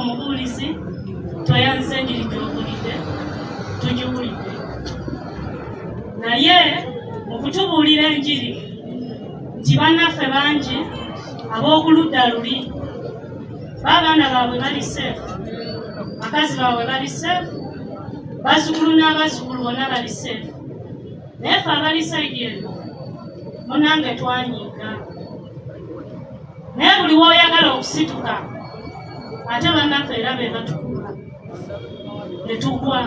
omubuulizi tweyanze enjiri gy'obuulidde tugiwulidde, naye mu kutubuulira enjiri nti bannaffe bangi ab'okuludda luli b'abaana baabwe bali seefu, bakazi baabwe bali seefu, bazzukulu n'abazzukulu bonna bali seefu, naye ffe abali sayidi eno munnange twanyiiga. Naye buli w'oyagala okusituka ate bannaffe era be batukula ne tugwa.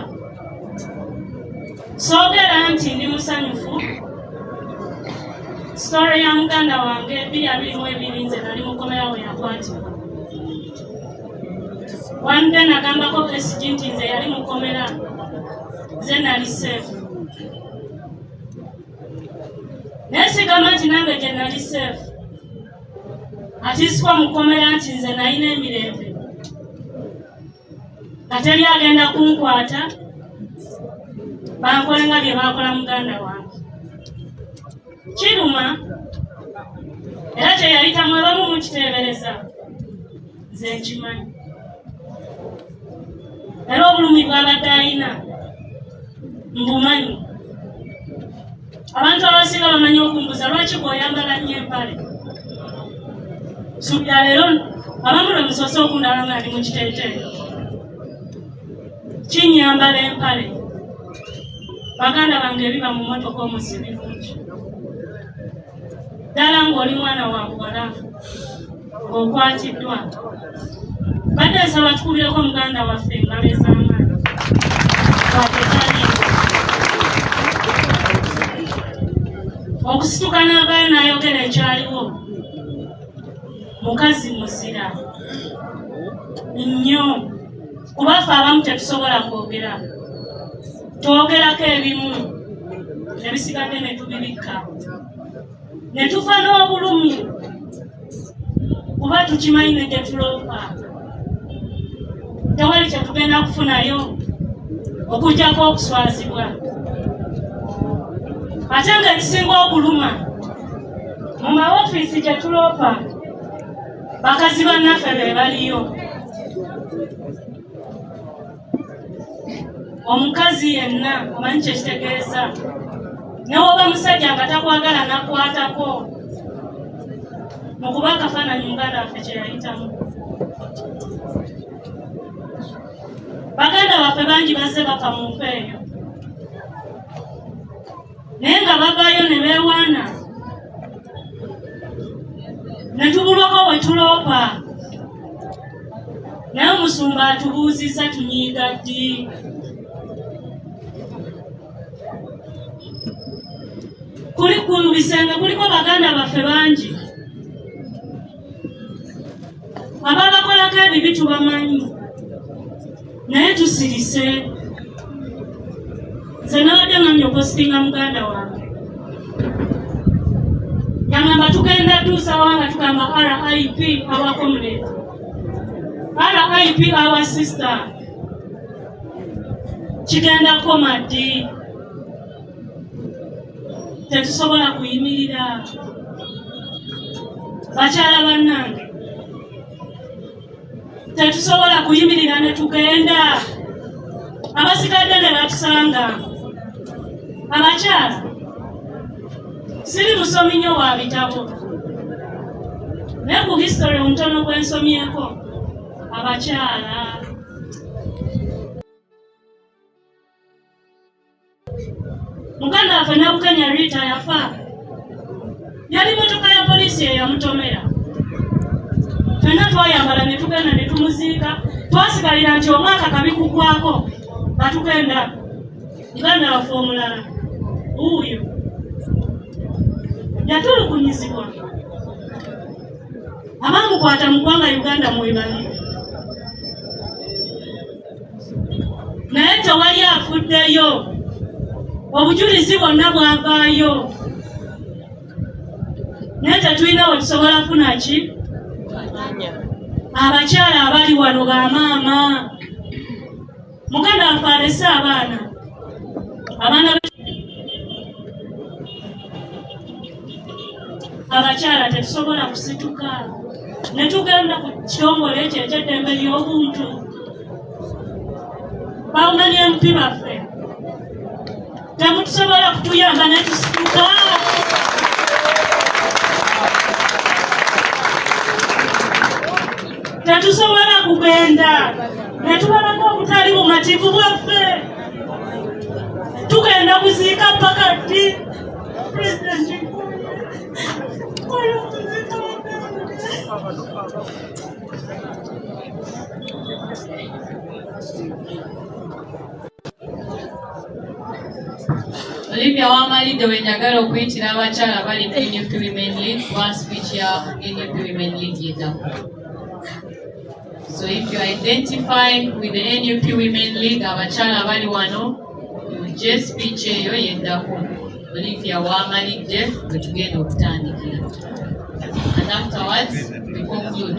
Soogera nti ndi musanyufu. Story ya muganda wange 2022 nze nali mukomera we yakwatibwa. One day nagambako SG nti nze yali mukomera, nze nali safe. Naye sigamba nti nange gye nali safe atisikwa mukomera nti nze nalina emirembe nga teri agenda kunkwata bankole nga bye baakola muganda wange. Kiruma era kyeyayitamu abamu mukiteebereza nze nkimanyi. Era obulumi bw'abadde alina mbumanyi. Abantu abasinga bamanyi okumbuza lwaki bw'oyambala nnyo empale. Suubira leero abamu lwe musoose okundaba nga ndi mu kiteeteeyi. Kinyambala empale. Baganda bange ebiba mu mmotoka omusibivu ki. Ddala ng'oli mwana wa buwala ng'okwatiddwa. Badde nsaba tukubireko muganda waffe engalo ez'amaanyi. Okusituka n'avaayo n'ayogera ekyaliwo. Mukazi muzira nnyo kuba ffe abamu tetusobola kwogera. Twogerako ebimu ebisigadde ne tubibikka. Ne tufa n'obulumi kuba tukimanyi ne gye tuloopa. Tewali kye tugenda kufunayo okuggyako okuswazibwa. Ate ng'ekisinga okuluma mu mawofiisi gye tuloopa bakazi bannaffe be baliyo. Omukazi yenna omanyi kye kitegeeza. Ne woba musajja nga takwagala n'akwatako mu kuba akafaananyi muganda waffe kye yayitamu. Baganda baffe bangi bazze bafa mu nfa eyo. Naye nga bavaayo ne beewaana ne tubulwako we tuloopa. Naye omusumba atubuuzizza tunyiiga ddi. Kuli ku bisenge kuliko baganda baffe bangi ababakolako ebibi tubamanyi naye tusirise. Nze nabadde nga nyopostinga muganda wange yangamba tugenda tuusawa nga tugamba RIP our comrade, RIP our sister. Kigenda koma ddi? Tetusobola kuyimirira. Bakyala bannange tetusobola kuyimirira ne tugenda. Abasigadde ne batusanga. Abakyala siri musomi nnyo wa bitabo naye ku history omutono gwensomyeko abakyala muganda waffe Nabukenya Rita yafa. Yali motoka ya poliisi eyamutomera. Ffenna twayambala ne tugenda ne tumuziika. Twasigalira nti omwaka kabi kugwako batugenda muganda waffe omulala wuuyo yatulugunyizibwa. Abamukwata mu ggwanga Uganda mwebali. Naye tewali afuddeyo. Obujulizi bwonna bwavaayo. Naye tetulina we tusobola kufuna ki? Abakyala abali wano ba maama. Muganda waffe alese abaana. Abakyala tetusobola kusituka. ne tugenda ku kitongole ekyo eky'eddembe ly'obuntu. Bawumanyi MP baffe temutusobola kutuyamba ne tusituka. Tetusobola kugenda ne tubalaga obutali bumativu bwaffe. Tugenda kuziika paka ddi? Pulezidenti Olivia Wamalidde wenjagala okuyitira abakyala bali ku NUP Women League wa speech ya NUP Women League yeddako. So if you identify with the NUP Women League, abakyala bali wano, mujje speech eyo yeddako. Olivia Wamalidde bwe tugenda okutandikira. And afterwards we conclude.